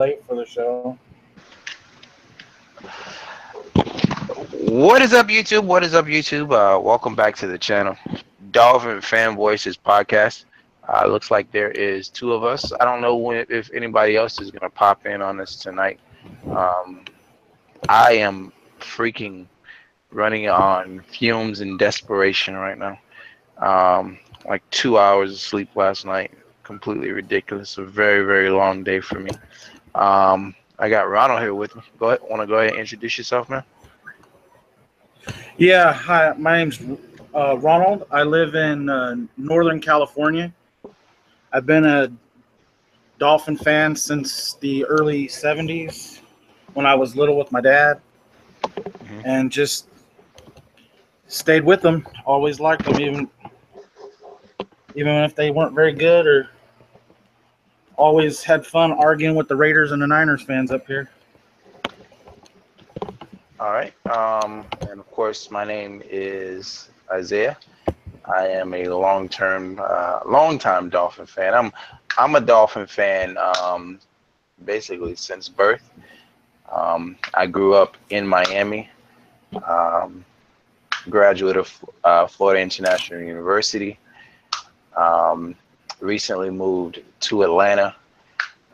late for the show. What is up, YouTube? What is up, YouTube? Welcome back to the channel, Dolphin Fan Voices podcast. Looks like there is two of us. I don't know if anybody else is gonna pop in on us tonight. Um, I am freaking running on fumes and desperation right now. Like 2 hours of sleep last night, completely ridiculous. A very, very long day for me. I got Ronald here with me. Want to go ahead and introduce yourself, man? Yeah, hi. My name's Ronald. I live in Northern California. I've been a Dolphin fan since the early '70s when I was little with my dad, Hmm. and just stayed with them. Always liked them, even if they weren't very good, or always had fun arguing with the Raiders and the Niners fans up here. All right. And of course, my name is Isaiah. I am a long-time Dolphin fan. I'm a Dolphin fan basically since birth. I grew up in Miami, um, graduate of Florida International University. Um, Recently moved to Atlanta.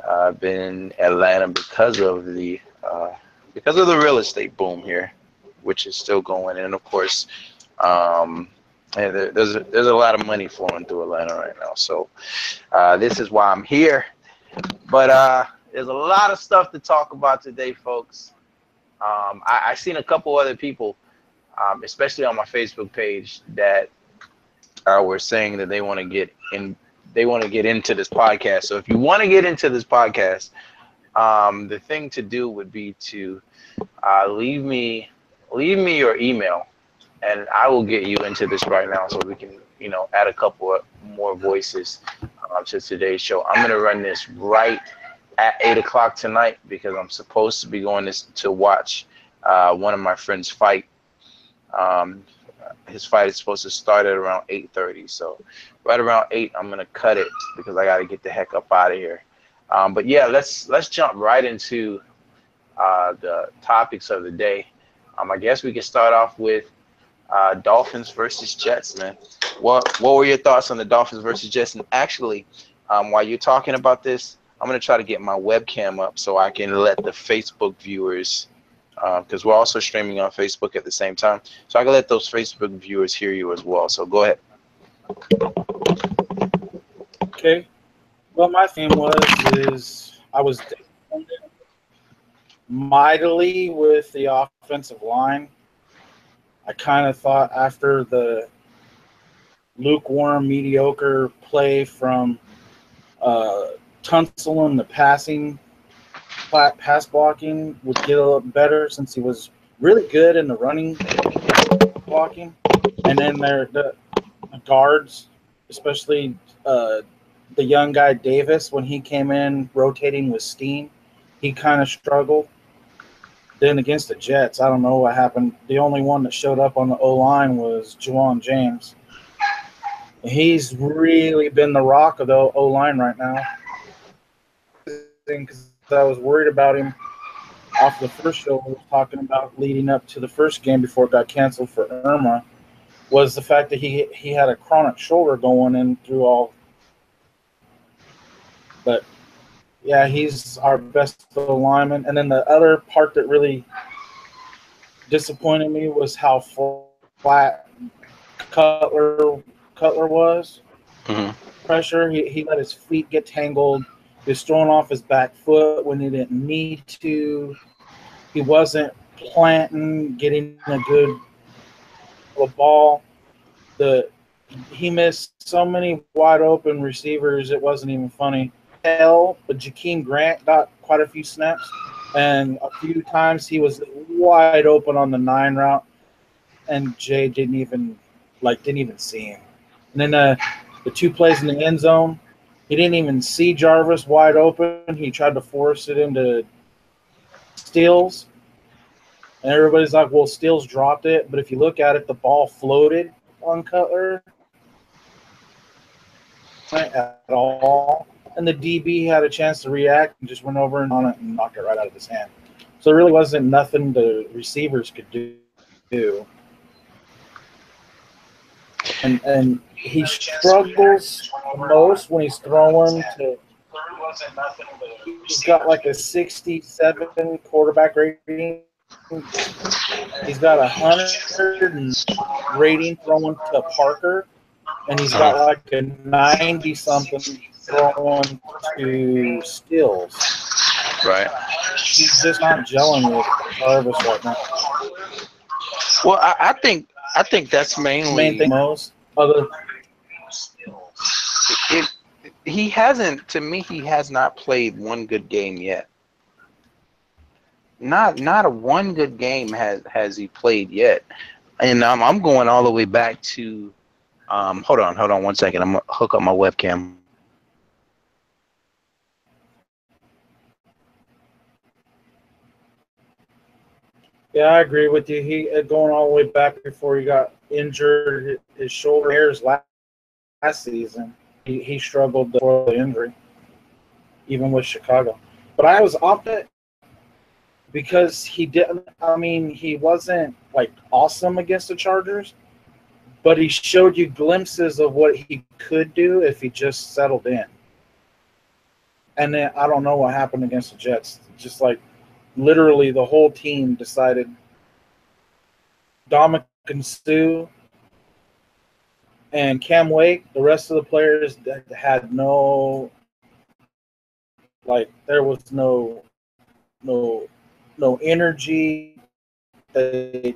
I've been in Atlanta because of the real estate boom here, which is still going. And of course, um, there's a lot of money flowing through Atlanta right now. So this is why I'm here. But there's a lot of stuff to talk about today, folks. I seen a couple other people, especially on my Facebook page, that were saying that they want to get in. They want to get into this podcast. So if you want to get into this podcast, the thing to do would be to leave me your email, and I will get you into this right now, so we can add a couple of more voices to today's show. I'm gonna run this right at 8 o'clock tonight because I'm supposed to be going to watch one of my friends fight. Um, his fight is supposed to start at around 8:30, so right around 8, I'm gonna cut it because I got to get the heck up out of here. But yeah, let's jump right into the topics of the day. I guess we can start off with Dolphins versus Jets, man. What were your thoughts on the Dolphins versus Jets? And actually, while you're talking about this, I'm gonna try to get my webcam up so I can let the Facebook viewers, because we're also streaming on Facebook at the same time, so I can let those Facebook viewers hear you as well. So go ahead. Okay. Well, my theme is I was disappointed mightily with the offensive line. I kind of thought after the lukewarm, mediocre play from uh, Tunsil in the pass blocking would get a little better since he was really good in the running blocking. And then the guards, especially the young guy Davis, when he came in rotating with Steen, he kind of struggled. Then against the Jets, I don't know what happened. The only one that showed up on the O-line was Juwan James. He's really been the rock of the O-line right now. Because I was worried about him off the first show we were talking about leading up to the first game before it got canceled for Irma, was the fact that he had a chronic shoulder going in through all. But yeah, he's our best lineman. And then the other part that really disappointed me was how flat Cutler was. Hmm. Pressure, he let his feet get tangled. He was throwing off his back foot when he didn't need to. He wasn't planting, getting a good ball. He missed so many wide open receivers, it wasn't even funny. But Jakeem Grant got quite a few snaps, and a few times he was wide open on the 9 route, and Jay didn't even see him. And then the two plays in the end zone, he didn't even see Jarvis wide open. He tried to force it into Steals, and everybody's like, "Well, Steals dropped it," but if you look at it, the ball floated on Cutler at all. And and the DB had a chance to react and just went over and on it and knocked it right out of his hand. So it really wasn't nothing the receivers could do. And he struggles most when he's throwing to. He's got like a 67 quarterback rating. He's got 100 rating throwing to Parker, and he's got like a 90 something throwing to Stills. Right. He's just not gelling with Jarvis right now. Well, I think that's mainly Main thing most other. He hasn't. To me, he has not played one good game yet. Not a one good game has he played yet. And I'm going all the way back to. Hold on 1 second. I'm gonna hook up my webcam. Yeah, I agree with you. He going all the way back before he got injured his shoulder hairs last season. He struggled before the injury, even with Chicago. But I was opted because he didn't. I mean, he wasn't like awesome against the Chargers, but he showed you glimpses of what he could do if he just settled in. And then I don't know what happened against the Jets. Just like literally the whole team decided Dominic and Sue and Cam Wake, the rest of the players had no, like, there was no energy. They,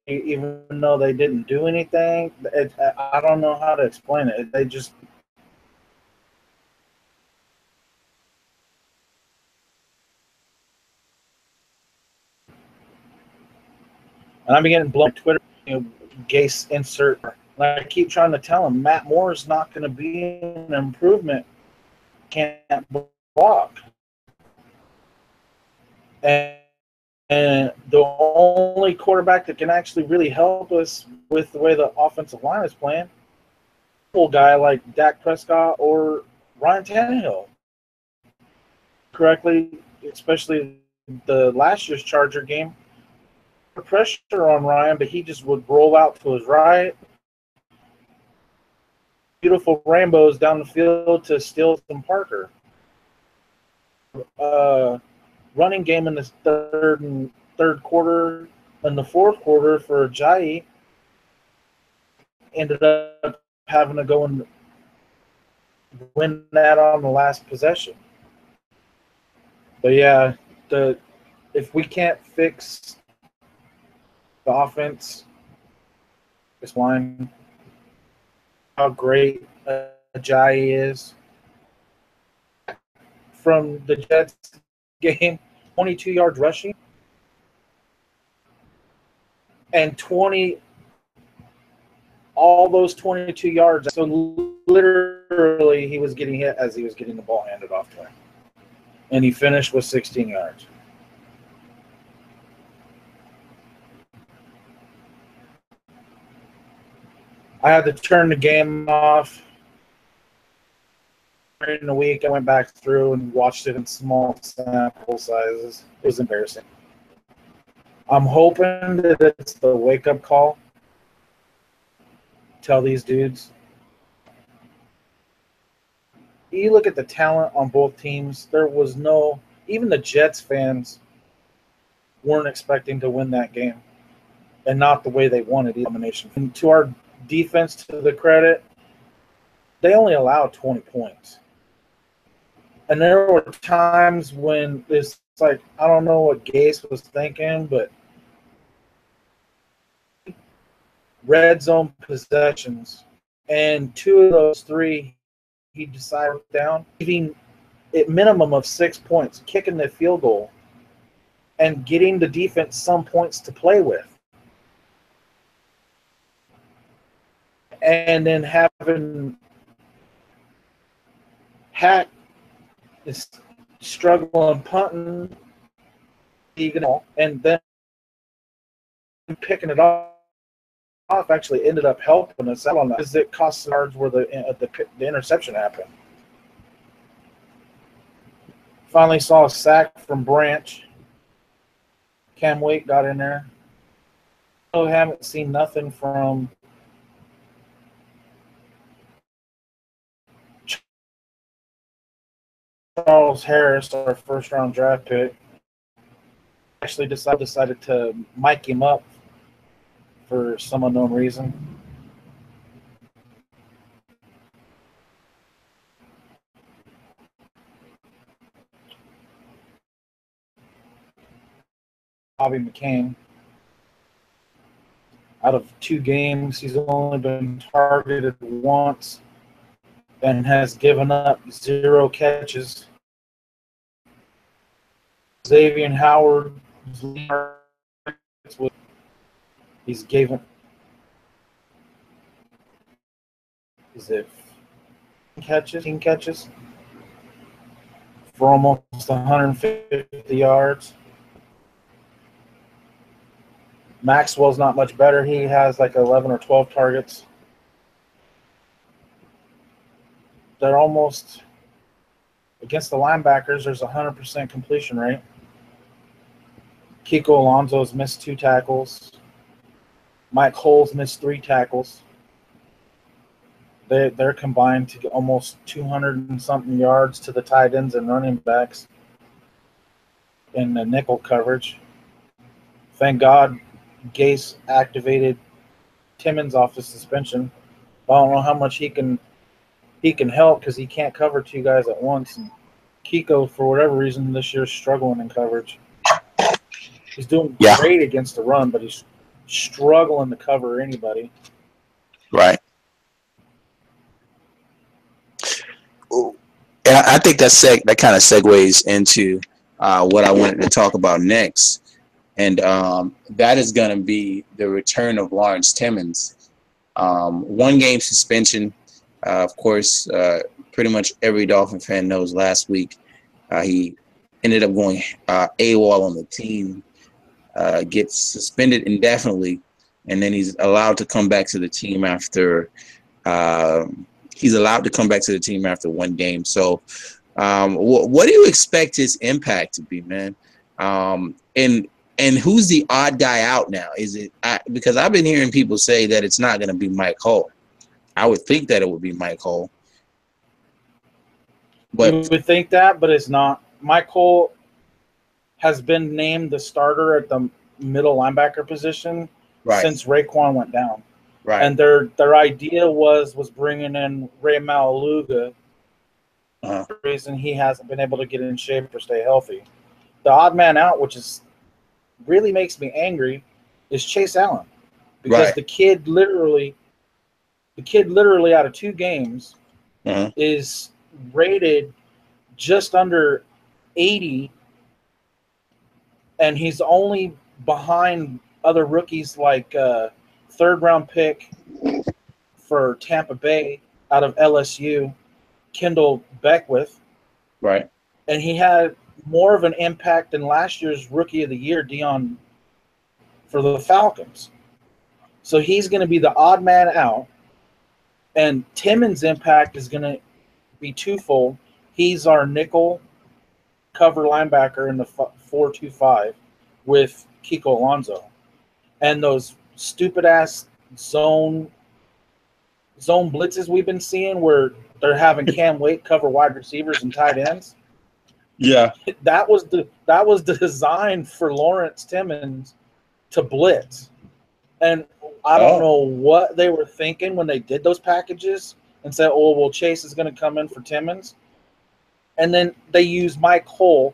even though they didn't do anything, I don't know how to explain it. They just. And I'm getting blown on Twitter, Gase insert. And I keep trying to tell him Matt Moore is not going to be an improvement. Can't block. And the only quarterback that can actually really help us with the way the offensive line is playing, a guy like Dak Prescott or Ryan Tannehill. Correctly, especially the last year's Charger game. Pressure on Ryan, but he just would roll out to his right. Beautiful rainbows down the field to Stills and Parker. Running game in the third quarter and the fourth quarter for Ajayi ended up having to go and win that on the last possession. But yeah, if we can't fix the offense, this line, how great Ajayi is. From the Jets game, 22 yards rushing and all those 22 yards. So literally he was getting hit as he was getting the ball handed off to him. And he finished with 16 yards. I had to turn the game off during the week. I went back through and watched it in small sample sizes. It was embarrassing. I'm hoping that it's the wake-up call. Tell these dudes. You look at the talent on both teams. There was no – even the Jets fans weren't expecting to win that game, and not the way they wanted the domination. And to our defense, to the credit, they only allowed 20 points. And there were times when it's like, I don't know what Gase was thinking, but red zone possessions, and 2 of those 3 he decided down, leaving at minimum of 6 points, kicking the field goal, and getting the defense some points to play with. And then having Hack is struggling punting, and then picking it off off actually ended up helping us out on that because it cost yards where the interception happened. Finally saw a sack from Branch. Cam Wake got in there. I haven't seen nothing from Charles Harris, our first-round draft pick. Actually decided to mic him up for some unknown reason. Bobby McCain. Out of 2 games, he's only been targeted once and has given up 0 catches. Xavier Howard, he's given, is it 15 catches for almost 150 yards. Maxwell's not much better. He has like 11 or 12 targets. They're almost, against the linebackers, there's 100% completion rate. Kiko Alonso's missed 2 tackles. Mike Hole's missed 3 tackles. They're combined to get almost 200 and something yards to the tight ends and running backs in the nickel coverage. Thank God Gase activated Timmons off the suspension. I don't know how much he can help because he can't cover 2 guys at once. And Kiko, for whatever reason, this year is struggling in coverage. He's doing great against the run, but he's struggling to cover anybody. Right. And I think that kind of segues into what I wanted to talk about next. And that is going to be the return of Lawrence Timmons. 1-game suspension. Of course, pretty much every Dolphin fan knows last week he ended up going AWOL on the team, gets suspended indefinitely, and then he's allowed to come back to the team after 1 game. So what do you expect his impact to be, man? And who's the odd guy out now? Is it because I've been hearing people say that it's not going to be Mike Hull. I would think that it would be Mike Hull. But you would think that, but it's not. Mike Hull has been named the starter at the middle linebacker position since Raekwon went down. Right. And their idea was bringing in Ray Malaluga. For the reason he hasn't been able to get in shape or stay healthy. The odd man out, which is really makes me angry, is Chase Allen, because the kid literally out of 2 games is rated just under 80, and he's only behind other rookies like 3rd-round pick for Tampa Bay out of LSU, Kendall Beckwith. Right. And he had more of an impact than last year's Rookie of the Year, Dion, for the Falcons. So he's going to be the odd man out. And Timmons' impact is going to be twofold. He's our nickel cover linebacker in the 4-2-5 with Kiko Alonso. And those stupid-ass zone blitzes we've been seeing where they're having Cam Wake cover wide receivers and tight ends. Yeah. That was the design for Lawrence Timmons to blitz. And I don't know what they were thinking when they did those packages and said, oh, well, Chase is going to come in for Timmons. And then they use Mike Hull,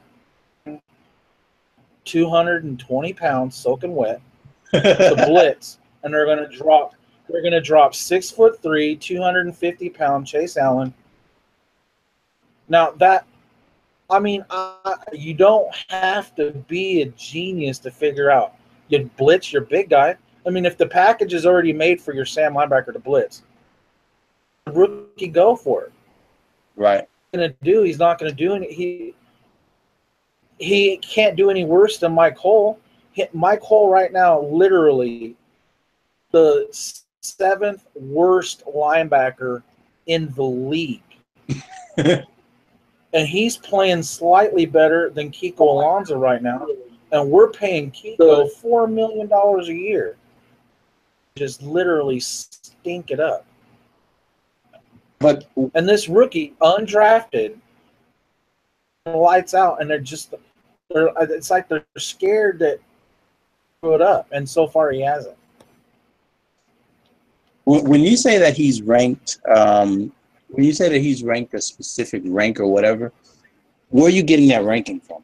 220 pounds, soaking wet, to blitz. And they're going to drop 6'3", 250-pound Chase Allen. Now you don't have to be a genius to figure out. You blitz your big guy. I mean, if the package is already made for your Sam linebacker to blitz, the rookie go for it. Right. He's not going to do any. He can't do any worse than Mike Hull. Mike Hull right now literally the 7th worst linebacker in the league. And he's playing slightly better than Kiko Alonso right now. And we're paying Kiko $4 million a year. Just literally stink it up. And this rookie, undrafted, lights out, and it's like they're scared that throw it up. And so far, he hasn't. When you say that he's ranked, when you say that he's ranked a specific rank or whatever, where are you getting that ranking from?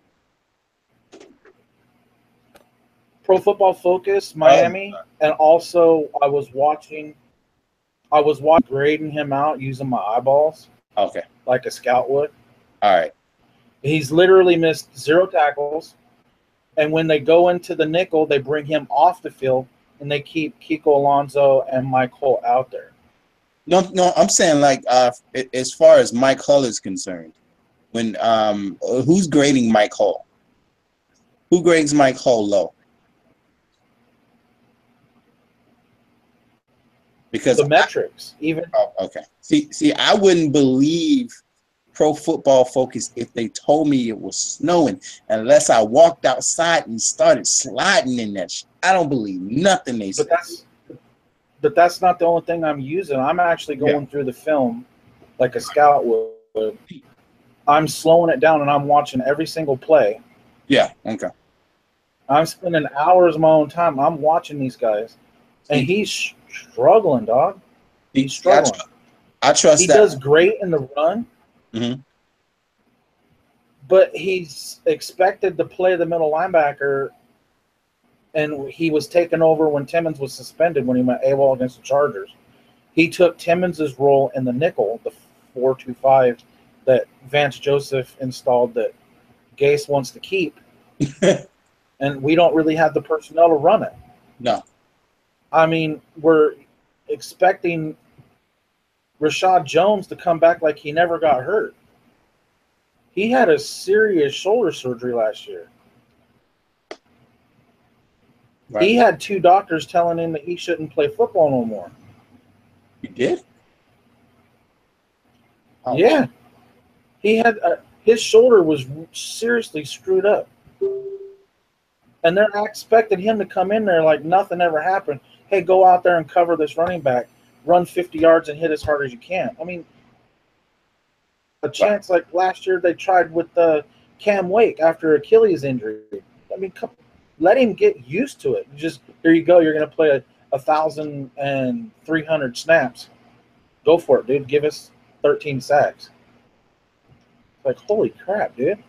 Pro Football Focus, Miami, and also I was grading him out using my eyeballs. Okay. Like a scout would. All right. He's literally missed 0 tackles, and when they go into the nickel, they bring him off the field, and they keep Kiko Alonso and Mike Hull out there. No, I'm saying like as far as Mike Hull is concerned, when who's grading Mike Hull? Who grades Mike Hull low? Because the metrics, even. Oh, okay. See, I wouldn't believe Pro Football Focus if they told me it was snowing unless I walked outside and started sliding in that shit. I don't believe nothing they say. But that's not the only thing I'm using. I'm actually going through the film like a scout would. I'm slowing it down and I'm watching every single play. Yeah. Okay. I'm spending hours of my own time. I'm watching these guys, and he's struggling, dog. He's struggling. I trust he that. He does great in the run, but he's expected to play the middle linebacker, and he was taken over when Timmons was suspended when he went AWOL against the Chargers. He took Timmons' role in the nickel, the 4-2-5 that Vance Joseph installed that Gase wants to keep, and we don't really have the personnel to run it. No. I mean, we're expecting Rashad Jones to come back like he never got hurt. He had a serious shoulder surgery last year. Right. He had 2 doctors telling him that he shouldn't play football no more. He did? Oh. Yeah. He had his shoulder was seriously screwed up. And they're expecting him to come in there like nothing ever happened. Hey, go out there and cover this running back, run 50 yards and hit as hard as you can. I mean, a chance like last year they tried with Cam Wake after Achilles injury. I mean, let him get used to it. Just here you go. You're going to play 1,300 snaps. Go for it, dude. Give us 13 sacks. Like, holy crap, dude.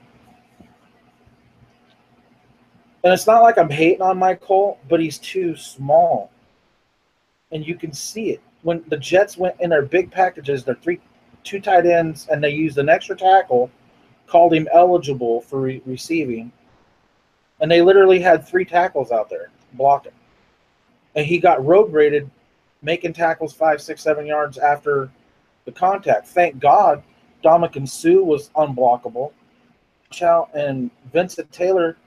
And it's not like I'm hating on Mike Hull, but he's too small. And you can see it. When the Jets went in their big packages, their 2 tight ends, and they used an extra tackle, called him eligible for receiving. And they literally had 3 tackles out there blocking. And he got road graded, making tackles 5, 6, 7 yards after the contact. Thank God Dominican Sue was unblockable. And Vincent Taylor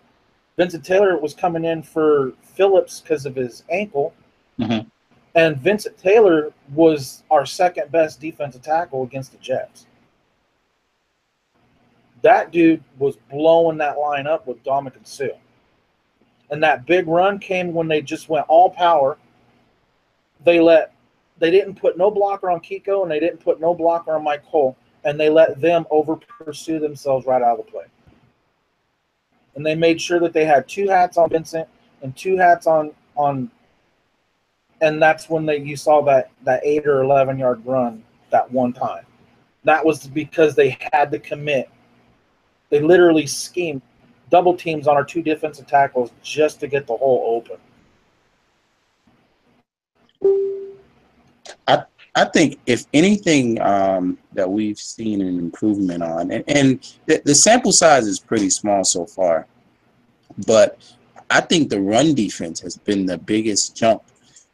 was coming in for Phillips because of his ankle. Mm-hmm. And Vincent Taylor was our second best defensive tackle against the Jets. That dude was blowing that line up with Dominican Sue. And that big run came when they just went all power. They didn't put no blocker on Kiko, and they didn't put no blocker on Mike Hull, and they let them over pursue themselves right out of the play. And they made sure that they had 2 hats on Vincent and 2 hats on and that's when you saw that 8 or 11 yard run that one time. That was because they had to commit. They literally schemed double teams on our 2 defensive tackles just to get the hole open. I think if anything that we've seen an improvement on, and the sample size is pretty small so far, but I think the run defense has been the biggest jump,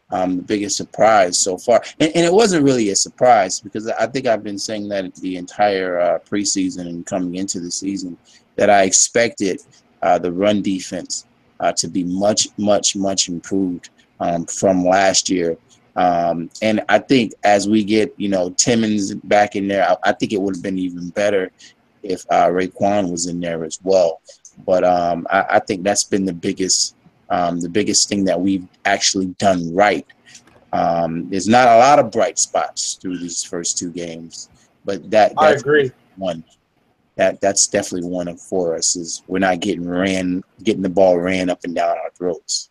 the biggest surprise so far. And it wasn't really a surprise because I think I've been saying that the entire preseason and coming into the season that I expected the run defense to be much, much, much improved. from last year. And I think as we get, Timmons back in there, I think it would have been even better if Raekwon was in there as well. But I think that's been the biggest thing that we've actually done right. There's not a lot of bright spots through these first two games, but that's I agree. one. That's definitely one for us is we're not getting the ball ran up and down our throats.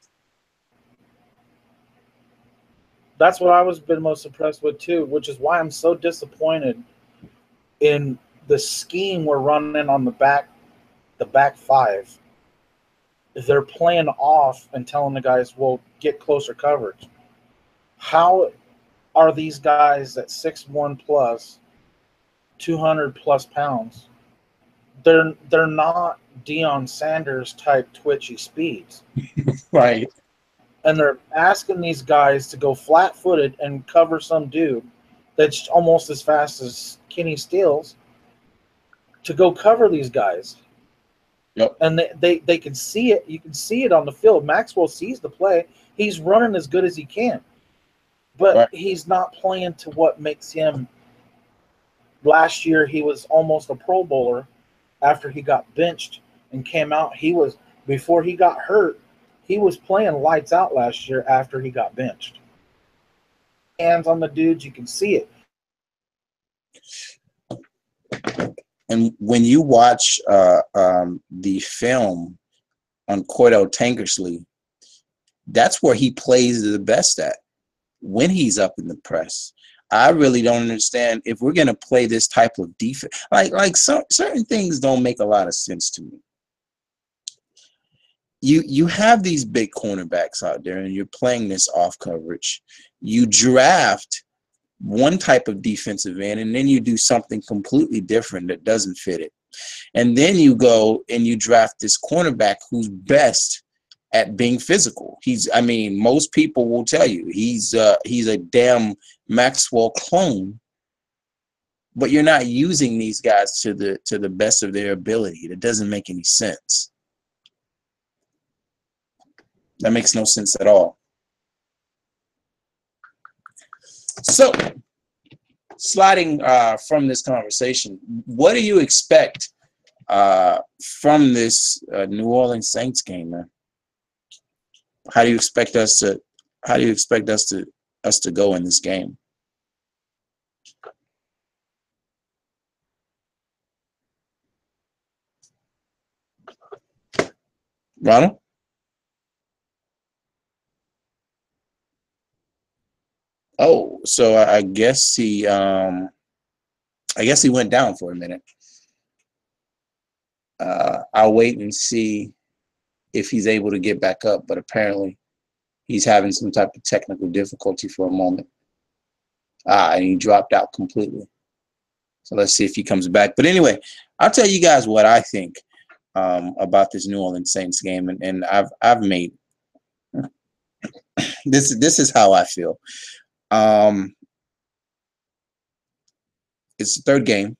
That's what I was been most impressed with too, which is why I'm so disappointed in the scheme we're running on the back five. They're playing off and telling the guys, "Well, get closer coverage." How are these guys at 6'1" plus, 200 plus pounds? They're not Deion Sanders type twitchy speeds. Right. And they're asking these guys to go flat-footed and cover some dude that's almost as fast as Kenny Stills to go cover these guys. Yep. And they can see it. You can see it on the field. Maxwell sees the play. He's running as good as he can. But right. He's not playing to what makes him. Last year, he was almost a Pro Bowler after he got benched and came out. Before he got hurt, he was playing lights out last year after he got benched. Hands on the dudes, you can see it. And when you watch the film on Cordell Tankersley, that's where he plays the best at, when he's up in the press. I really don't understand if we're going to play this type of defense. Like certain things don't make a lot of sense to me. You have these big cornerbacks out there, and you're playing this off coverage. You draft one type of defensive end, and then you do something completely different that doesn't fit it. And then you go and you draft this cornerback who's best at being physical. Most people will tell you he's a damn Maxwell clone, but you're not using these guys to the best of their ability. That doesn't make any sense. That makes no sense at all. So, sliding from this conversation, what do you expect from this New Orleans Saints game, man? How do you expect us to go in this game? Ronald? Oh, so I guess he went down for a minute. I'll wait and see if he's able to get back up, but apparently he's having some type of technical difficulty for a moment. And he dropped out completely. So let's see if he comes back. But anyway, I'll tell you guys what I think about this New Orleans Saints game, and I've made this is how I feel. It's the third game,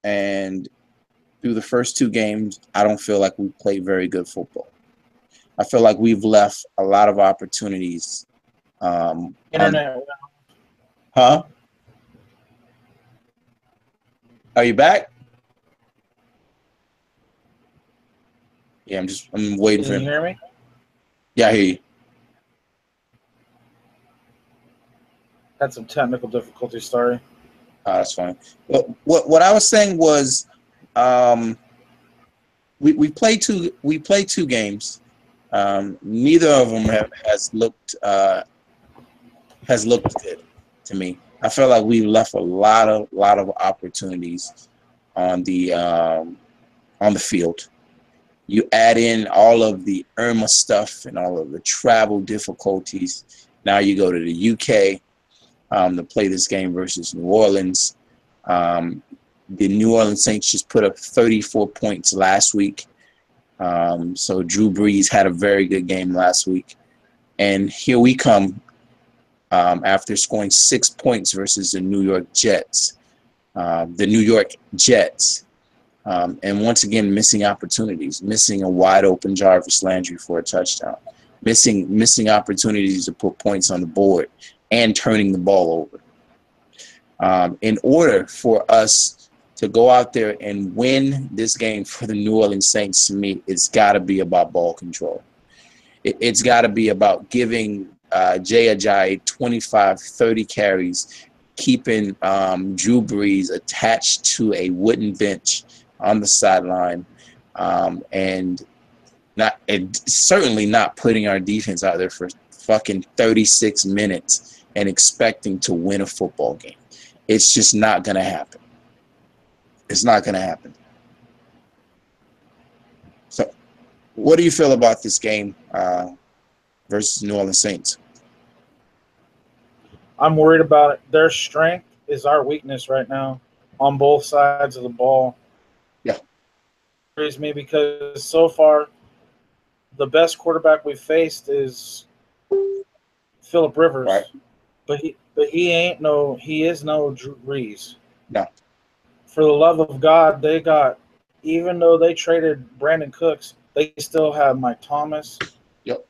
and through the first two games, I don't feel like we played very good football. I feel like we've left a lot of opportunities. Internet. Huh? Are you back? Yeah, I'm waiting for him. Can you hear me? Yeah, I hear you. Had some technical difficulties. Sorry. That's fine. What I was saying was, we played two games. Neither of them has looked good to me. I feel like we left a lot of opportunities on the field. You add in all of the Irma stuff and all of the travel difficulties. Now you go to the UK to play this game versus New Orleans. The New Orleans Saints just put up 34 points last week. So Drew Brees had a very good game last week. And here we come after scoring 6 points versus the New York Jets. And once again, missing opportunities, missing a wide open Jarvis Landry for a touchdown. missing opportunities to put points on the board, and turning the ball over. In order for us to go out there and win this game for the New Orleans Saints, to me, it's got to be about ball control. It's got to be about giving Jay Ajayi 25, 30 carries, keeping Drew Brees attached to a wooden bench on the sideline, and certainly not putting our defense out there for fucking 36 minutes and expecting to win a football game. It's just not going to happen. It's not going to happen. So, what do you feel about this game versus New Orleans Saints? I'm worried about it. Their strength is our weakness right now on both sides of the ball. Yeah. Worries me because so far the best quarterback we've faced is Phillip Rivers. Right. But he is no Drew Brees. No. For the love of God, even though they traded Brandon Cooks, they still have Mike Thomas. Yep.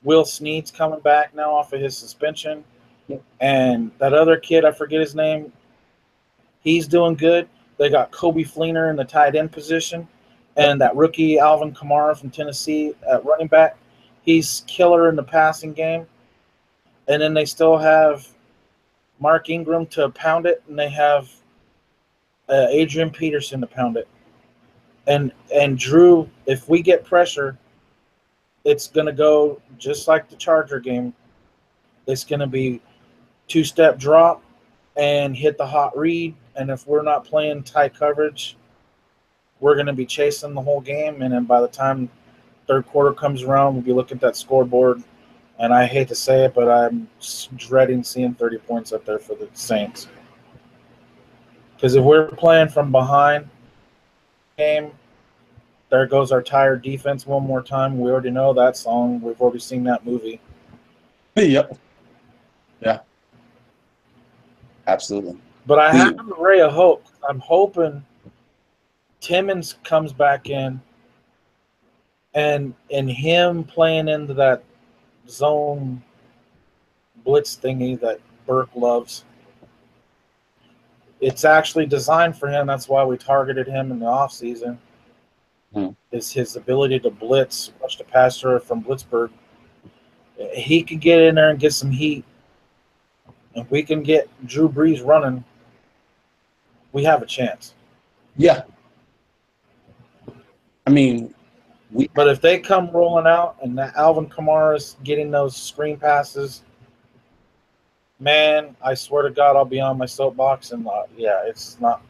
Will Snead's coming back now off of his suspension. Yep. And that other kid, I forget his name, he's doing good. They got Kobe Fleener in the tight end position. And that rookie Alvin Kamara from Tennessee at running back, he's killer in the passing game. And then they still have Mark Ingram to pound it, and they have Adrian Peterson to pound it. And Drew, if we get pressure, it's going to go just like the Charger game. It's going to be two-step drop and hit the hot read. And if we're not playing tight coverage, we're going to be chasing the whole game. And then by the time third quarter comes around, we'll be looking at that scoreboard. And I hate to say it, but I'm dreading seeing 30 points up there for the Saints. Because if we're playing from behind game, there goes our tired defense one more time. We already know that song. We've already seen that movie. Yep. Yeah. Absolutely. But I have a ray of hope. I'm hoping Timmons comes back in and him playing into that zone blitz thingy that Burke loves. It's actually designed for him. That's why we targeted him in the offseason. Is his ability to blitz, rush the passer from Blitzburg. He could get in there and get some heat. If we can get Drew Brees running, we have a chance. Yeah. I mean, but if they come rolling out and Alvin Kamara's getting those screen passes, man, I swear to God, I'll be on my soapbox. And it's not.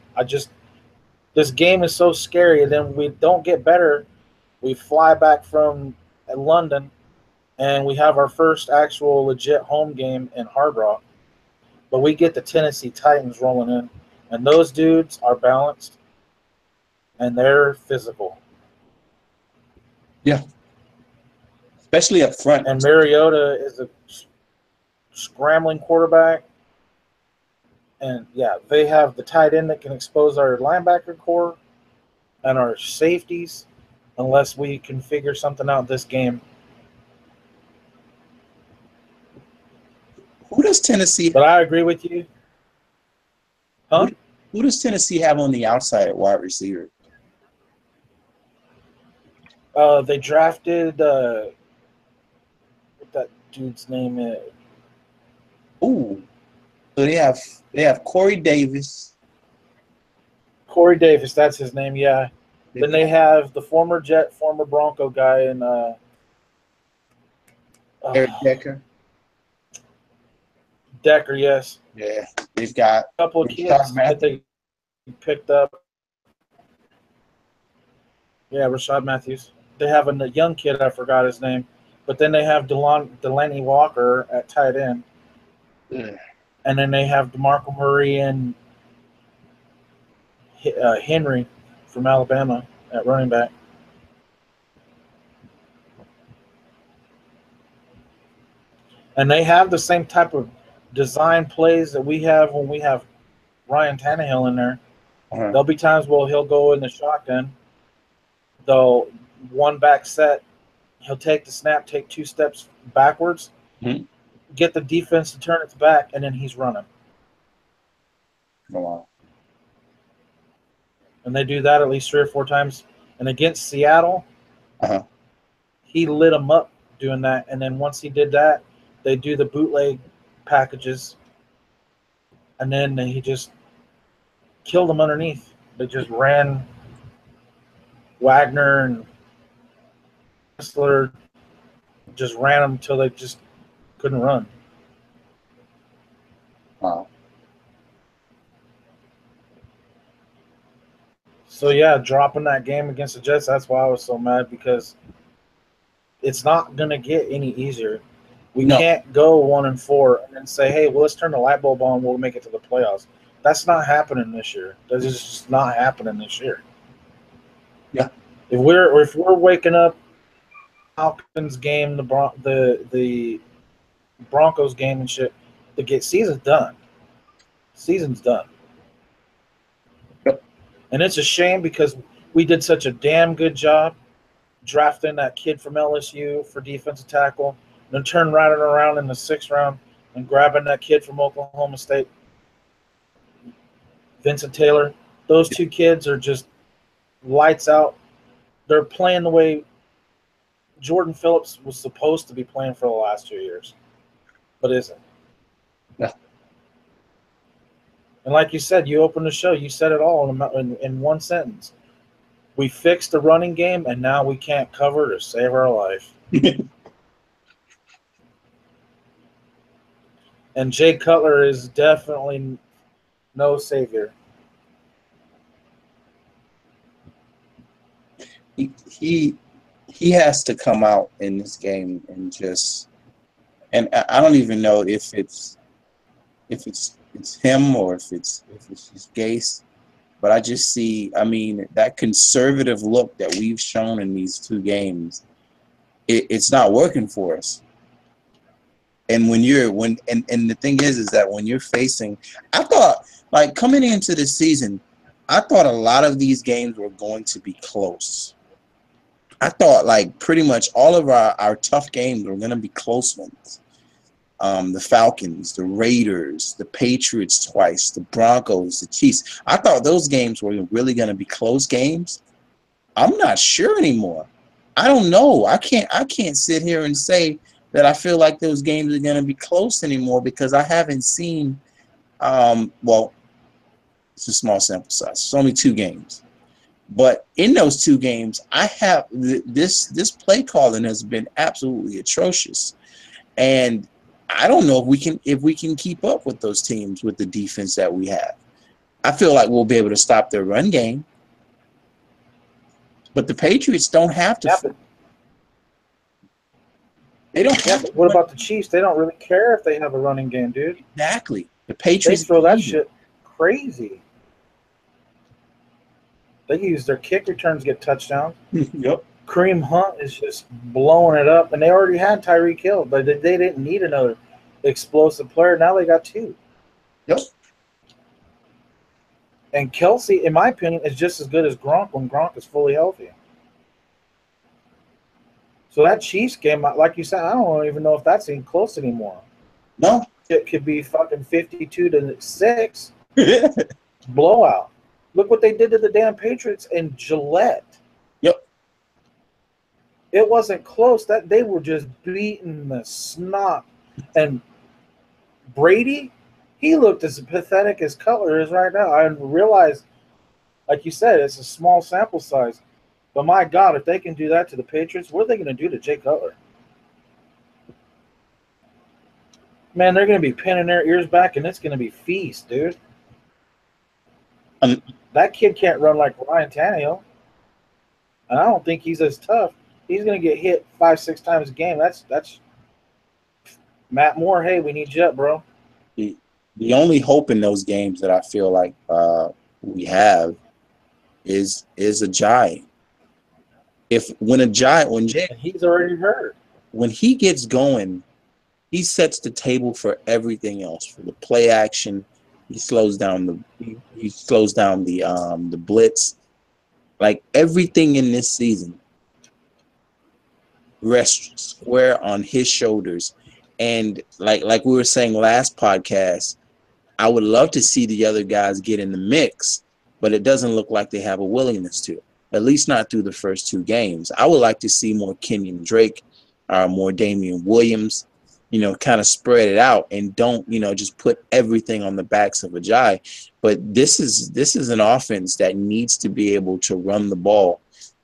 This game is so scary. And then we don't get better. We fly back from London, and we have our first actual legit home game in Hard Rock. But we get the Tennessee Titans rolling in, and those dudes are balanced, and they're physical. Yeah. Especially up front. And Mariota is a scrambling quarterback. And, they have the tight end that can expose our linebacker core and our safeties unless we can figure something out this game. Who does Tennessee? But I agree with you. Huh? Who does Tennessee have on the outside at wide receiver? They drafted what that dude's name is. Ooh. So they have Corey Davis. Corey Davis, that's his name, yeah. Then they have the former Jet, former Bronco guy in Eric Decker. Decker, yes. Yeah. They've got a couple of kids that they picked up. Yeah, Rashad Matthews. They have a young kid, I forgot his name. But then they have Delaney Walker at tight end. Yeah. And then they have DeMarco Murray and Henry from Alabama at running back. And they have the same type of design plays that we have when we have Ryan Tannehill in there. Uh-huh. There'll be times where he'll go in the shotgun. They'll one back set He'll take the snap, take 2 steps backwards, get the defense to turn its back, and then he's running. Oh, wow. And they do that at least 3 or 4 times. And against Seattle, he lit them up doing that. And then once he did that, they do the bootleg packages. And then he just killed them underneath. They just ran Wagner and Kessler, just ran them until they just couldn't run. Wow. So, yeah, dropping that game against the Jets, that's why I was so mad, because it's not going to get any easier. We can't go 1-4 and then say, hey, well, let's turn the light bulb on, we'll make it to the playoffs. That's not happening this year. That's just not happening this year. Yeah. If we're waking up Falcons game, the Broncos game and shit, season's done. Season's done. And it's a shame because we did such a damn good job drafting that kid from LSU for defensive tackle, and then turn right around in the 6th round and grabbing that kid from Oklahoma State, Vincent Taylor. Those 2 kids are just lights out. They're playing the way Jordan Phillips was supposed to be playing for the last 2 years, but isn't. Yeah. And like you said, you opened the show, you said it all in one sentence. We fixed the running game, and now we can't cover to save our life. And Jay Cutler is definitely no savior. He has to come out in this game and just, and I don't even know if it's him or if it's just Gase, but I just see, I mean, that conservative look that we've shown in these 2 games, it's not working for us. And and the thing is that when you're facing, I thought, like, coming into the season, I thought a lot of these games were going to be close. I thought, like, pretty much all of our tough games were going to be close ones. The Falcons, the Raiders, the Patriots twice, the Broncos, the Chiefs. I thought those games were really going to be close games. I'm not sure anymore. I don't know. I can't sit here and say that I feel like those games are going to be close anymore, because I haven't seen well, it's a small sample size. It's only 2 games. But in those 2 games, I have this play calling has been absolutely atrocious. And I don't know if we can keep up with those teams with the defense that we have. I feel like we'll be able to stop their run game. But the Patriots don't have to. Yeah, they don't have to. What about the Chiefs? They don't really care if they have a running game, dude. Exactly. The Patriots throw that shit crazy. They use their kick returns, get touchdowns. Yep. Kareem Hunt is just blowing it up, and they already had Tyreek Hill, but they didn't need another explosive player. Now they got 2. Yep. And Kelsey, in my opinion, is just as good as Gronk when Gronk is fully healthy. So that Chiefs game, like you said, I don't even know if that's even close anymore. No. It could be fucking 52-6. Blowout. Look what they did to the damn Patriots in Gillette. Yep. It wasn't close. That they were just beating the snot. And Brady, he looked as pathetic as Cutler is right now. I realize, like you said, it's a small sample size. But my God, if they can do that to the Patriots, what are they going to do to Jay Cutler? Man, they're going to be pinning their ears back, and it's going to be feast, dude. That kid can't run like Ryan Tannehill. And I don't think he's as tough. He's going to get hit 5-6 times a game. That's Matt Moore. Hey, we need you up, bro. The only hope in those games that I feel like we have is a giant. When Jay, and he's already hurt. When he gets going, he sets the table for everything else, for the play action. He slows down the blitz. Like everything in this season, rest square on his shoulders. And like we were saying last podcast, I would love to see the other guys get in the mix, but it doesn't look like they have a willingness to, at least not through the first 2 games. I would like to see more Kenyon Drake, more Damian Williams, kind of spread it out and don't, just put everything on the backs of Ajayi. But this is an offense that needs to be able to run the ball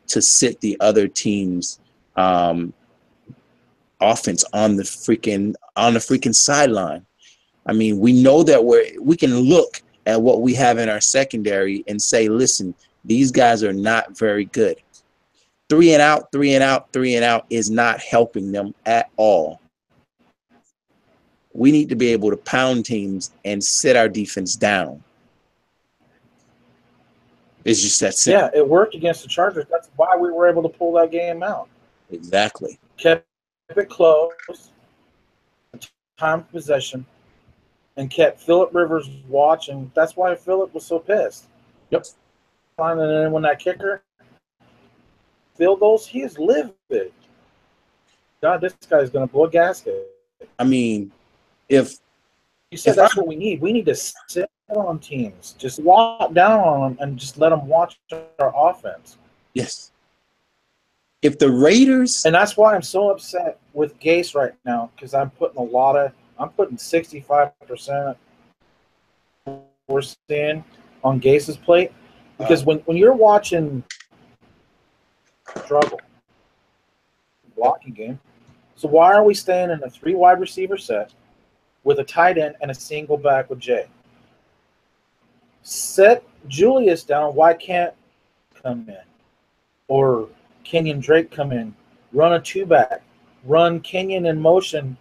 to sit the other team's offense on the freaking sideline. I mean, we know that we can look at what we have in our secondary and say, listen, these guys are not very good. 3 and out, 3 and out, 3 and out is not helping them at all. We need to be able to pound teams and sit our defense down. It's just that simple. Yeah, it worked against the Chargers. That's why we were able to pull that game out. Exactly. Kept it close, time of possession, and kept Phillip Rivers watching. That's why Phillip was so pissed. Yep. And then when that kicker field goals, he is livid. God, this guy's going to blow a gasket. I mean, if you said that's what we need. We need to sit on teams, just walk down on them, and just let them watch our offense. Yes. If the Raiders, and that's why I'm so upset with Gase right now, because I'm putting 65% we're seeing on Gase's plate. Because when you're watching struggle blocking game, so why are we staying in a 3 wide receiver set with a tight end and a single back with Jay? Set Julius down. Why can't come in? Or Kenyon Drake come in, run a 2-back, run Kenyon in motion,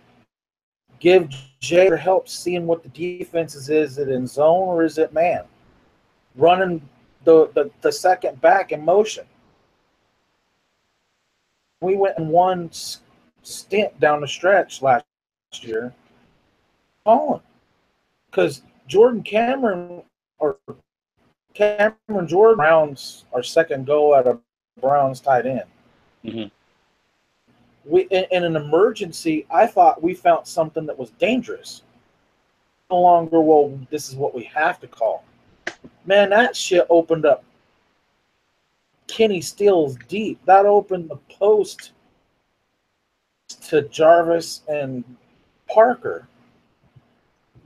give Jay help seeing what the defense is. Is it in zone or is it man? Running the second back in motion. We went in one stint down the stretch last year, calling, because Jordan Cameron Browns our second go at a Browns tight end. Mm-hmm. We in an emergency, I thought we found something that was dangerous. No longer, well, this is what we have to call. Man, that shit opened up Kenny Steele's deep. That opened the post to Jarvis and Parker,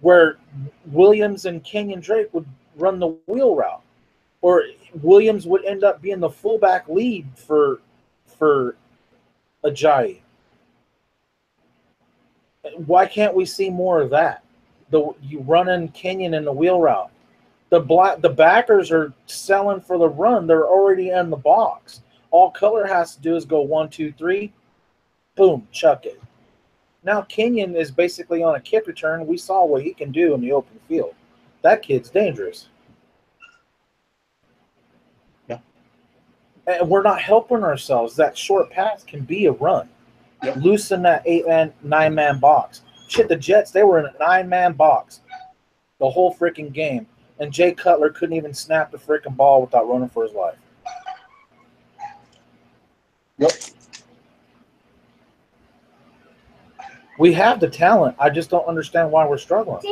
where Williams and Kenyon Drake would run the wheel route. Or Williams would end up being the fullback lead for Ajayi. Why can't we see more of that? You running Kenyon in the wheel route. The backers are selling for the run. They're already in the box. All Color has to do is go 1, 2, 3, boom, chuck it. Now Kenyon is basically on a kick return. We saw what he can do in the open field. That kid's dangerous. And we're not helping ourselves. That short pass can be a run. Yep. Loosen that 8-man, 9-man box. Shit, the Jets, they were in a 9-man box the whole freaking game. And Jay Cutler couldn't even snap the freaking ball without running for his life. Yep. We have the talent. I just don't understand why we're struggling.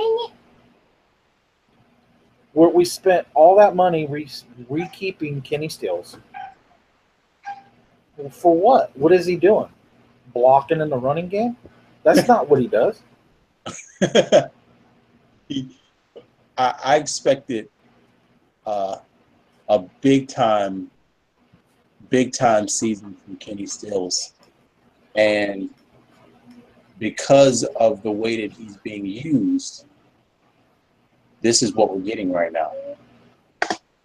We spent all that money re-keeping Kenny Stills. For what? What is he doing? Blocking in the running game? That's not what he does. I expected a big time season from Kenny Stills, and because of the way that he's being used, this is what we're getting right now.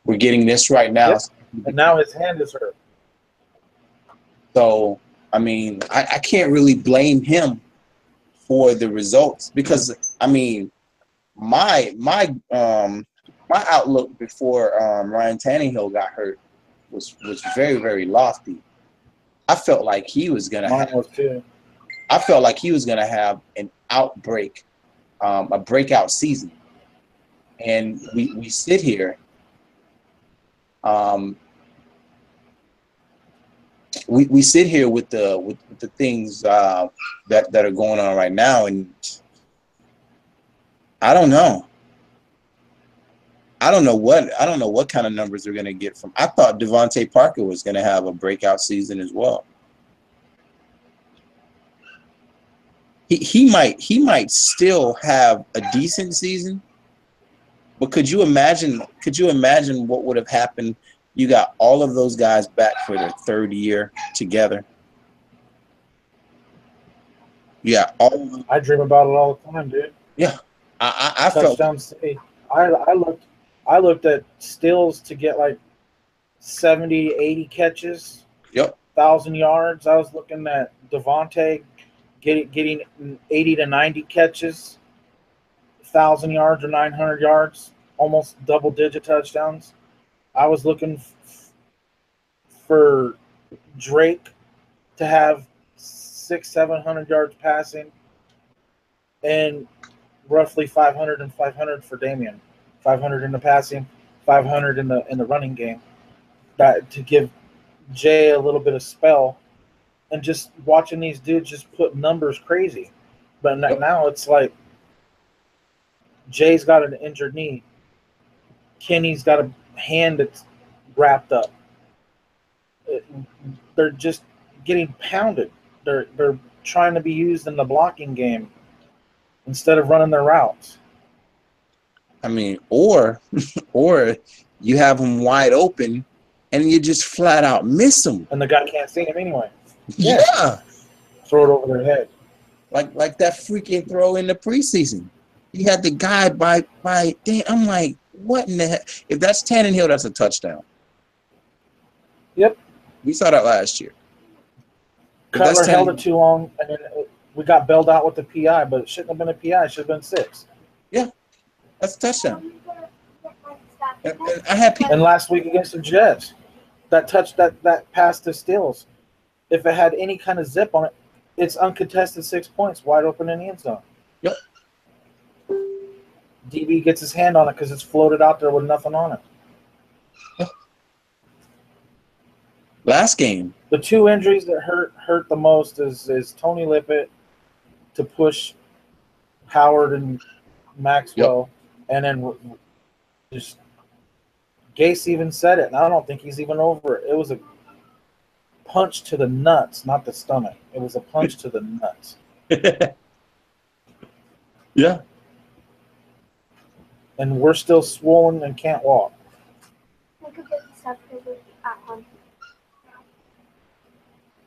We're getting this right now. Yep. And now his hand is hurt. So, I mean, I can't really blame him for the results because, I mean, my outlook before Ryan Tannehill got hurt was very, very lofty. I felt like he was gonna have an outbreak, a breakout season, and we sit here. we sit here with the things that are going on right now, and I don't know. I don't know what kind of numbers they're gonna get from. I thought Devontae Parker was gonna have a breakout season as well. He might still have a decent season, but could you imagine what would have happened? You got all of those guys back for their third year together. Yeah, I dream about it all the time, dude. Yeah, I felt. Touchdowns. I looked at Stills to get like 70, 80 catches. Yep. 1,000 yards. I was looking at Devontae getting 80 to 90 catches, 1,000 yards or 900 yards, almost double-digit touchdowns. I was looking for Drake to have 600-700 yards passing, and roughly 500 and 500 for Damian. 500 in the passing, 500 in the running game. That to give Jay a little bit of spell, and just watching these dudes just put numbers crazy. But now it's like Jay's got an injured knee. Kenny's got a hand that's wrapped up. They're just getting pounded. They're trying to be used in the blocking game instead of running their routes. I mean, or you have them wide open and you just flat out miss them. And the guy can't see him anyway. Yeah. Throw it over their head. Like that freaking throw in the preseason. He had the guy by damn. I'm like, what in the heck? If that's Tannehill, that's a touchdown. Yep. We saw that last year. Cutler held it too long, and then we got bailed out with the PI, but it shouldn't have been a PI. It should have been 6. Yeah. That's a touchdown. And I had people. And last week against the Jets, that pass to Stills, if it had any kind of zip on it, it's uncontested 6 points, wide open in the end zone. Yep. DB gets his hand on it because it's floated out there with nothing on it. Yep. Last game. The 2 injuries that hurt the most is Tony Lippett to push Howard and Maxwell, and then just Gase even said it, and I don't think he's even over it. It was a punch to the nuts, not the stomach. It was a punch to the nuts. Yeah. And we're still swollen and can't walk.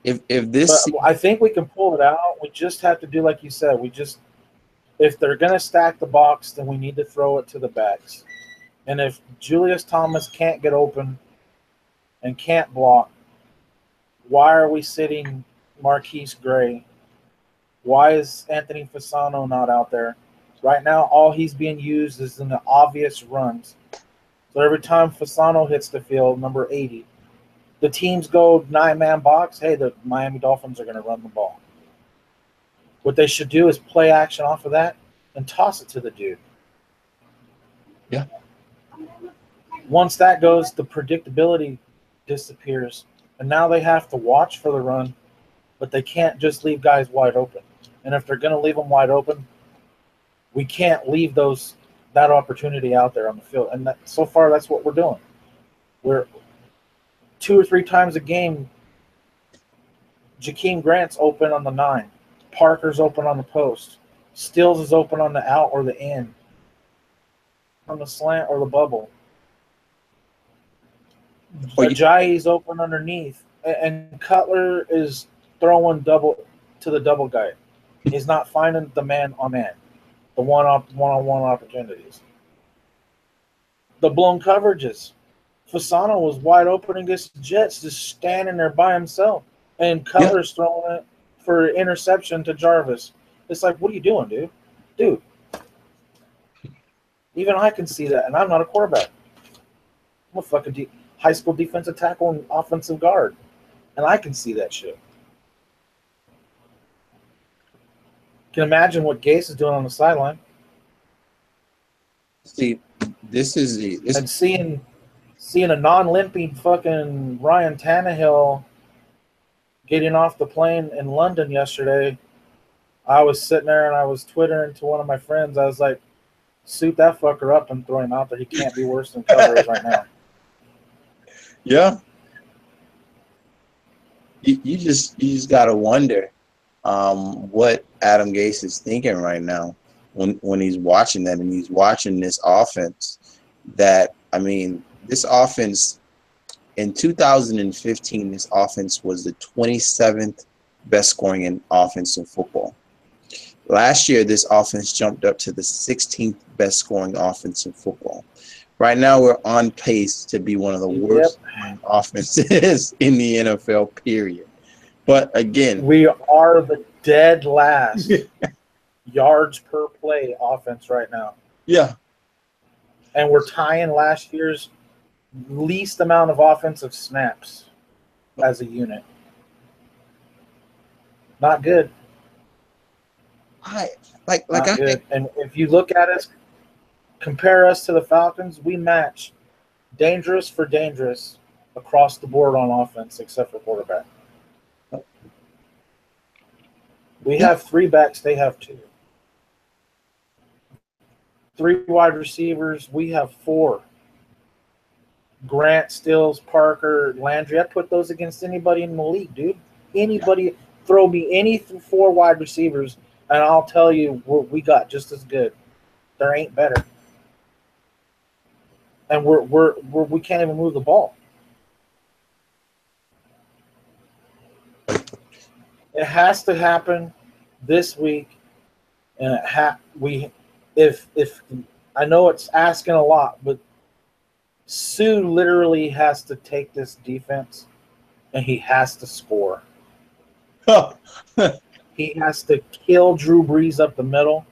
If this, but I think we can pull it out. We just have to do like you said. If they're gonna stack the box, then we need to throw it to the backs. And if Julius Thomas can't get open and can't block, why are we sitting Marquise Gray? Why is Anthony Fasano not out there? Right now, all he's being used is in the obvious runs. So every time Fasano hits the field, number 80, the teams go 9-man box. Hey, the Miami Dolphins are going to run the ball. What they should do is play action off of that and toss it to the dude. Yeah. Once that goes, the predictability disappears. And now they have to watch for the run, but they can't just leave guys wide open. And if they're going to leave them wide open, we can't leave that opportunity out there on the field. And so far, that's what we're doing. We're 2 or 3 times a game, Jakeem Grant's open on the 9. Parker's open on the post. Stills is open on the out or the in. On the slant or the bubble. Ajayi's open underneath. And Cutler is throwing double to the double guy. He's not finding the man-on-man. The one-on-one opportunities. The blown coverages. Fasano was wide open against the Jets, just standing there by himself. And Cutler's throwing it for interception to Jarvis. It's like, what are you doing, dude? Dude. Even I can see that, and I'm not a quarterback. I'm a fucking high school defensive tackle and offensive guard. And I can see that shit. Can imagine what Gase is doing on the sideline. See, this is and seeing a non-limping fucking Ryan Tannehill getting off the plane in London yesterday, I was sitting there and I was twittering to one of my friends. I was like, suit that fucker up and throw him out there. He can't be worse than Cover is right now. Yeah. You just gotta wonder what Adam Gase is thinking right now when he's watching that and he's watching this offense. That, I mean, this offense in 2015, this offense was the 27th best scoring in offense in football. Last year, this offense jumped up to the 16th best scoring offense in football. Right now, we're on pace to be one of the worst offenses in the NFL, period. But again, we are the dead last yards per play offense right now. Yeah. And we're tying last year's least amount of offensive snaps as a unit. Not good. And if you look at us, compare us to the Falcons, we match dangerous for dangerous across the board on offense, except for quarterback. We have 3 backs, they have 2. 3 wide receivers, we have 4. Grant, Stills, Parker, Landry. I'd put those against anybody in the league, dude. Anybody, throw me any 4 wide receivers, and I'll tell you we got just as good. There ain't better. And we can't even move the ball. It has to happen this week, and if I know it's asking a lot, but Sue literally has to take this defense, and he has to score. He has to kill Drew Brees up the middle,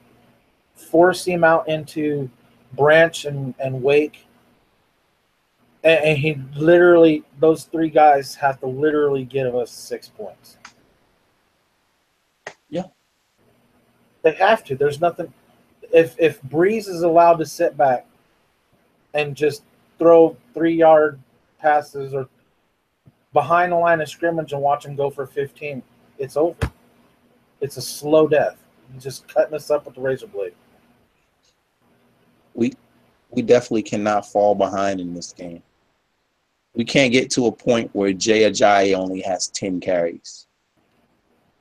force him out into Branch and Wake, and he literally, those 3 guys have to literally give us 6 points. Yeah. They have to. There's nothing. If Brees is allowed to sit back and just throw 3-yard passes or behind the line of scrimmage and watch him go for 15, it's over. It's a slow death. He's just cutting us up with the razor blade. We definitely cannot fall behind in this game. We can't get to a point where Jay Ajayi only has 10 carries.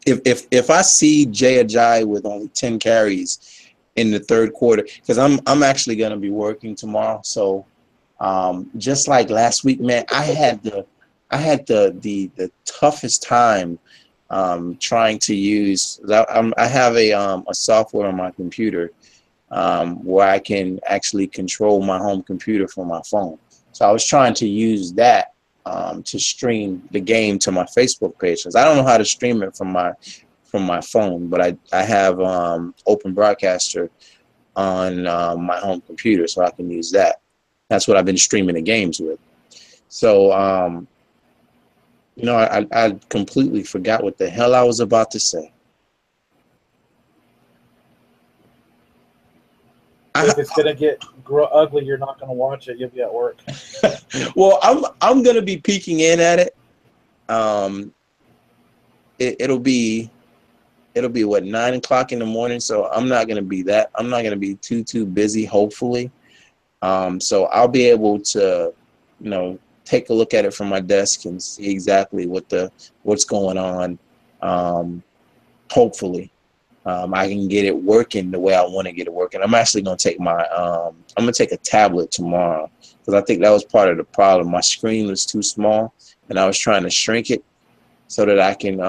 If I see Jay Ajayi with only 10 carries in the third quarter, because I'm actually going to be working tomorrow, so just like last week, man, I had the toughest time trying to use. I have a software on my computer where I can actually control my home computer from my phone. So I was trying to use that to stream the game to my Facebook page, because I don't know how to stream it from my phone, but I have Open Broadcaster on my home computer, so I can use that. That's what I've been streaming the games with. So, I completely forgot what the hell I was about to say. If it's gonna get ugly, you're not gonna watch it. You'll be at work. Well, I'm gonna be peeking in at it. It'll be what, 9 o'clock in the morning. So I'm not gonna be too busy. Hopefully, so I'll be able to, take a look at it from my desk and see exactly what's going on. Hopefully. I can get it working the way I want to get it working. I'm actually going to take take a tablet tomorrow, because I think that was part of the problem. My screen was too small, and I was trying to shrink it so that I can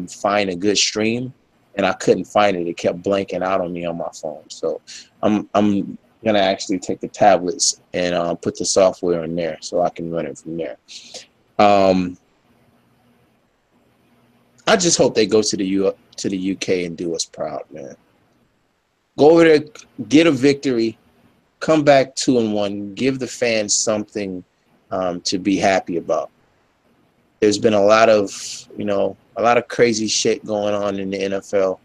find a good stream, and I couldn't find it. It kept blanking out on me on my phone. So I'm going to actually take the tablets and put the software in there so I can run it from there. I just hope they go to the UK and do us proud, man. Go over there, get a victory, come back 2-1, give the fans something to be happy about. There's been a lot of crazy shit going on in the NFL.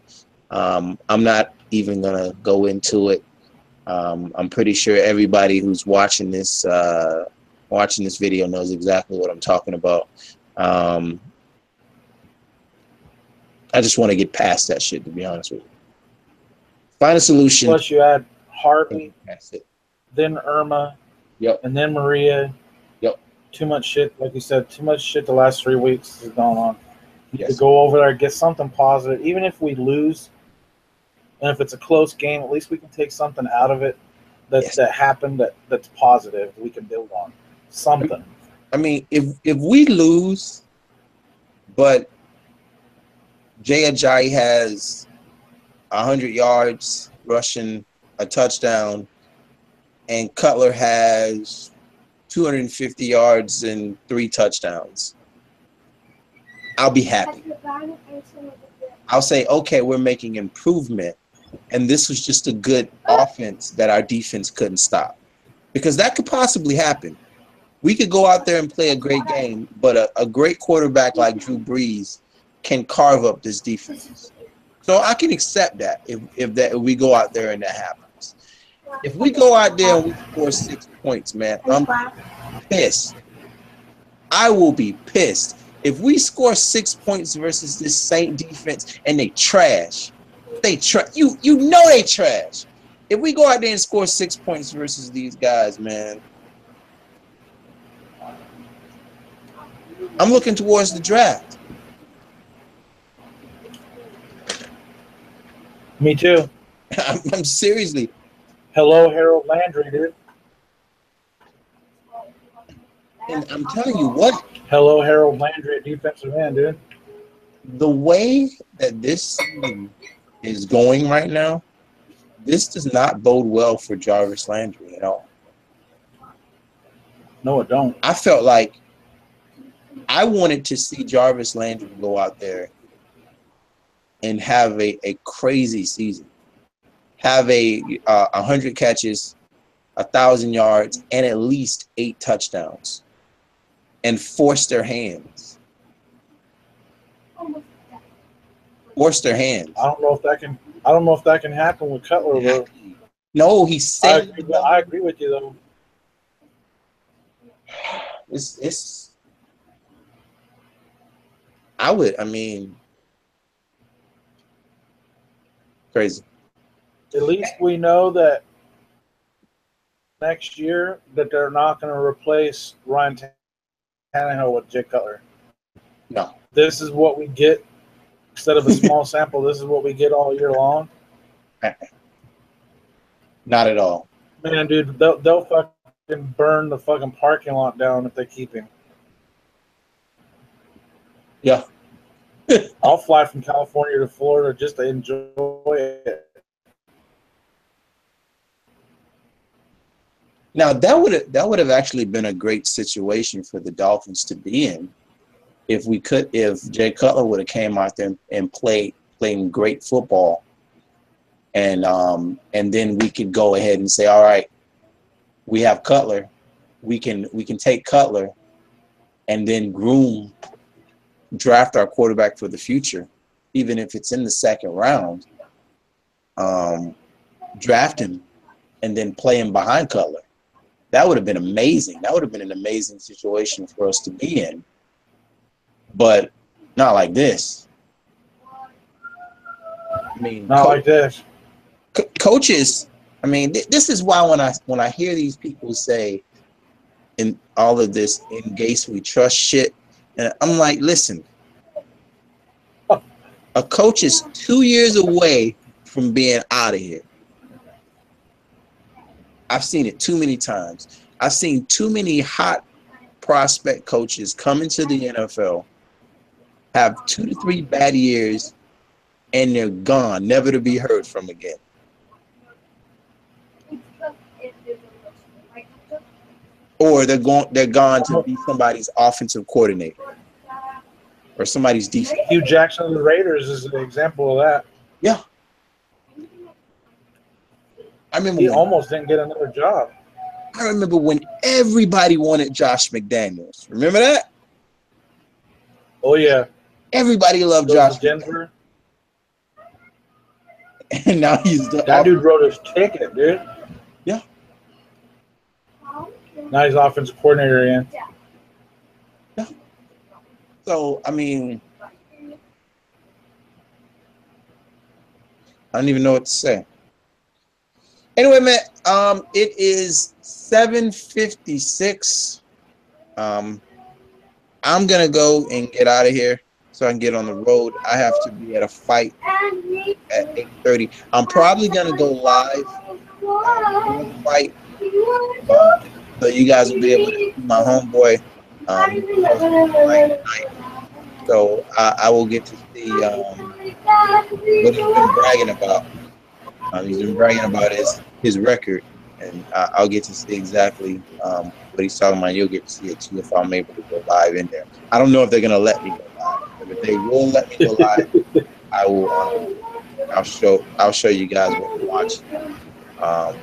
I'm not even gonna go into it. I'm pretty sure everybody who's watching this video knows exactly what I'm talking about. I just want to get past that shit, to be honest with you. Find a solution. Plus, you add Harvey, That's it. then Irma, Yep. and then Maria. Yep. Too much shit, like you said, too much shit the last 3 weeks has gone on. You Yes. could go over there, get something positive. Even if we lose, and if it's a close game, at least we can take something out of it that happened that's positive we can build on. Something. I mean, if we lose, but Jay Ajayi has 100 yards rushing, a touchdown, and Cutler has 250 yards and 3 touchdowns, I'll be happy. I'll say, okay, we're making improvement, and this was just a good offense that our defense couldn't stop. Because that could possibly happen. We could go out there and play a great game, but a great quarterback like Drew Brees can carve up this defense. So I can accept that if we go out there and that happens. If we go out there and we score 6 points, man, I'm pissed. I will be pissed. If we score 6 points versus this Saint defense and they trash, you know they trash. If we go out there and score 6 points versus these guys, man, I'm looking towards the draft. Me too. I'm seriously. Hello, Harold Landry, dude. And I'm telling you what. Hello, Harold Landry at defensive end, dude. The way that this season is going right now, this does not bode well for Jarvis Landry at all. No, it don't. I felt like I wanted to see Jarvis Landry go out there and have a crazy season. Have 100 catches, 1,000 yards, and at least 8 touchdowns, and force their hands. Force their hands. I don't know if that can happen with Cutler, though. No, he said. I agree with you, though. It's. Crazy. At least we know that next year that they're not going to replace Ryan Tannehill with Jay Cutler. No. This is what we get. Instead of a small sample, this is what we get all year long. Not at all. Man, dude, they'll fucking burn the fucking parking lot down if they keep him. Yeah. I'll fly from California to Florida just to enjoy it. Now that would have actually been a great situation for the Dolphins to be in, if Jay Cutler would have came out there and playing great football, and then we could go ahead and say, all right, we have Cutler, we can take Cutler, and then draft our quarterback for the future, even if it's in the second round. Draft him and then play him behind Cutler. That would have been amazing. That would have been an amazing situation for us to be in. But not like this. I mean, not like this. Coaches. I mean, this is why when I hear these people say, in all of this "in case we trust" shit, and I'm like, listen, a coach is 2 years away from being out of here. I've seen it too many times. I've seen too many hot prospect coaches come into the NFL, have 2 to 3 bad years, and they're gone, never to be heard from again. Or they're gone to be somebody's offensive coordinator or somebody's defense. Hugh Jackson of the Raiders is an example of that. Yeah. I remember he almost didn't get another job. I remember when everybody wanted Josh McDaniels. Remember that? Oh yeah. Everybody loved Josh Denver. And now he's that dude wrote his ticket, dude. Yeah. Now he's offensive coordinator again. Yeah. So I mean, I don't even know what to say. Anyway, man, it is 7:56. I'm gonna go and get out of here so I can get on the road. I have to be at a fight at 8:30. I'm probably gonna go live for the fight, so you guys will be able to see my homeboy. So I will get to see what he's been bragging about. He's been bragging about his record, and I'll get to see exactly what he's talking about. You'll get to see it too if I'm able to go live in there. I don't know if they're gonna let me go live, but if they will let me go live, I will. I'll show you guys what we're watching. I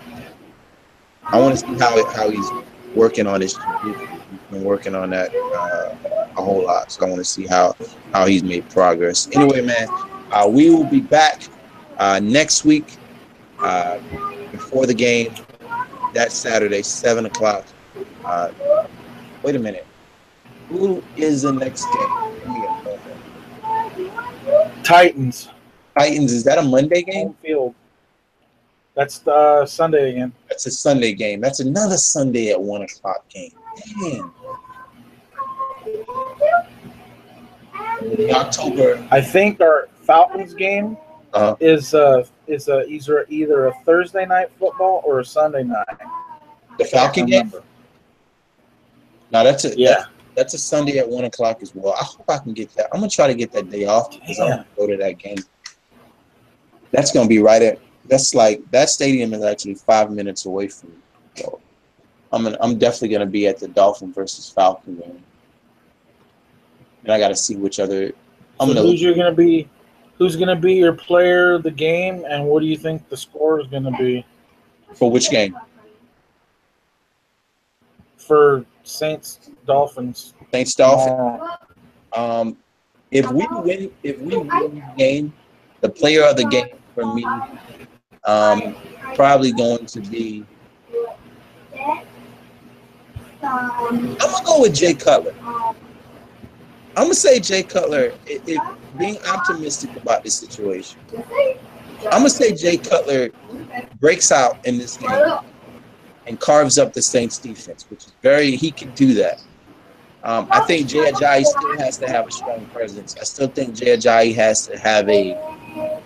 want to see how he's working on his jiu-jitsu. He's been working on that a whole lot, so I want to see how he's made progress. Anyway, man, we will be back next week before the game. That Saturday, 7 o'clock. Wait a minute. Who is the next game? Give me a moment. Titans. Titans. Is that a Monday game? Home field. That's the Sunday again. That's a Sunday game. That's another Sunday at 1 o'clock game. Damn. In October. I think our Falcons game is either a Thursday night football or a Sunday night. The Falcon game? No, that's a Sunday at 1 o'clock as well. I hope I can get that. I'm gonna try to get that day off because I'm gonna go to that game. That's gonna be right at. That's like that stadium is actually 5 minutes away from me. So I'm definitely gonna be at the Dolphins versus Falcon game. And I got to see which other. Who's gonna be your player of the game, and what do you think the score is gonna be for which game? For Saints Dolphins. Saints Dolphins. If we win the game, the player of the game for me, probably going to be. I'm gonna go with Jay Cutler. I'm gonna say Jay Cutler. If being optimistic about this situation, I'm gonna say Jay Cutler breaks out in this game and carves up the Saints defense, which is he can do that. I think Jay Ajayi still has to have a strong presence. I still think Jay Ajayi has to have a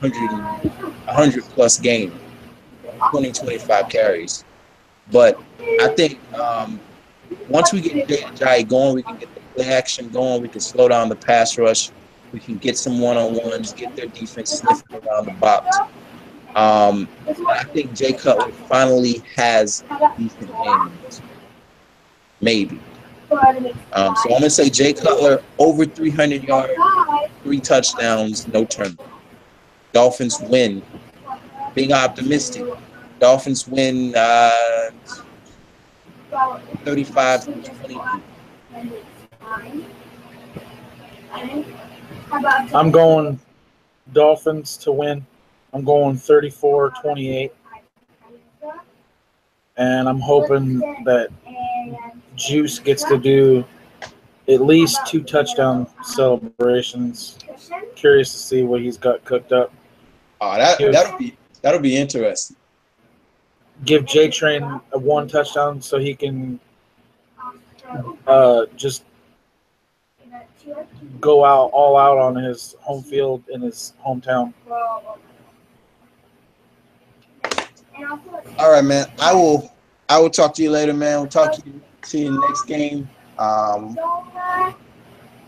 100 plus game, 25 carries. But I think once we get Jay Ajayi going, we can get the play action going. We can slow down the pass rush. We can get some one-on-ones, get their defense sniffing around the box. I think Jay Cutler finally has a decent game. Maybe. So I'm going to say Jay Cutler over 300 yards, 3 touchdowns, no turnover. Dolphins win. Being optimistic, Dolphins win 35-22. I'm going Dolphins to win. I'm going 34-28. And I'm hoping that Juice gets to do at least 2 touchdown celebrations. Curious to see what he's got cooked up. Oh, that'll be interesting. Give J-Train a 1 touchdown so he can just go all out on his home field in his hometown. All right, man. I will talk to you later, man. We'll talk to you next game.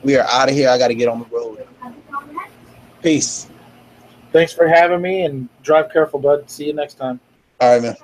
We are out of here. I got to get on the road. Peace. Thanks for having me, and drive careful, bud. See you next time. All right, man.